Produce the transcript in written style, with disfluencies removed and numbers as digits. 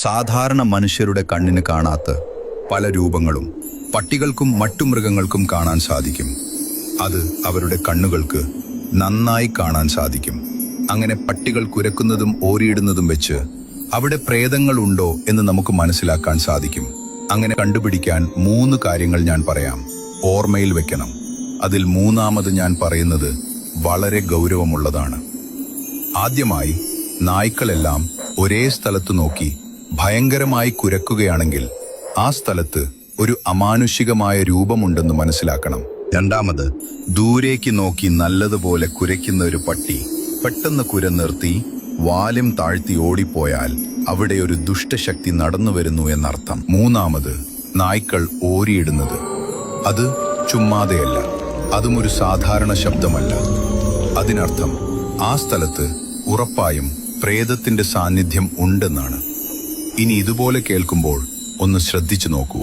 സാധാരണ മനുഷ്യരുടെ കണ്ണിന് കാണാത്ത പല രൂപങ്ങളും പട്ടികൾക്കും മറ്റു മൃഗങ്ങൾക്കും കാണാൻ സാധിക്കും. അത് അവരുടെ കണ്ണുകൾക്ക് നന്നായി കാണാൻ സാധിക്കും. അങ്ങനെ പട്ടികൾ കുരക്കുന്നതും ഓരിയിടുന്നതും വെച്ച് അവിടെ പ്രേതങ്ങൾ ഉണ്ടോ എന്ന് നമുക്ക് മനസ്സിലാക്കാൻ സാധിക്കും. അങ്ങനെ കണ്ടുപിടിക്കാൻ 3 കാര്യങ്ങൾ ഞാൻ പറയാം. ഓർമ്മയിൽ വെക്കണം. അതിൽ മൂന്നാമത് ഞാൻ പറയുന്നത് വളരെ ഗൗരവമുള്ളതാണ്. ആദ്യമായി, നായ്ക്കളെല്ലാം ഒരേ സ്ഥലത്ത് നോക്കി ഭയങ്കരമായി കുരക്കുകയാണെങ്കിൽ ആ സ്ഥലത്ത് ഒരു അമാനുഷികമായ രൂപമുണ്ടെന്ന് മനസ്സിലാക്കണം. രണ്ടാമത്, ദൂരേക്ക് നോക്കി നല്ലതുപോലെ കുരയ്ക്കുന്ന ഒരു പട്ടി പെട്ടെന്ന് കുര നിർത്തി വാലും താഴ്ത്തി ഓടിപ്പോയാൽ അവിടെ ഒരു ദുഷ്ടശക്തി നടന്നു വരുന്നു എന്നർത്ഥം. മൂന്നാമത്, നായ്ക്കൾ ഓരിയിടുന്നത് അത് ചുമ്മാതെയല്ല, അതും ഒരു സാധാരണ ശബ്ദമല്ല. അതിനർത്ഥം ആ സ്ഥലത്ത് ഉറപ്പായും പ്രേതത്തിന്റെ സാന്നിധ്യം ഉണ്ടെന്നാണ്. ഇനി ഇതുപോലെ കേൾക്കുമ്പോൾ ഒന്ന് ശ്രദ്ധിച്ചു നോക്കൂ.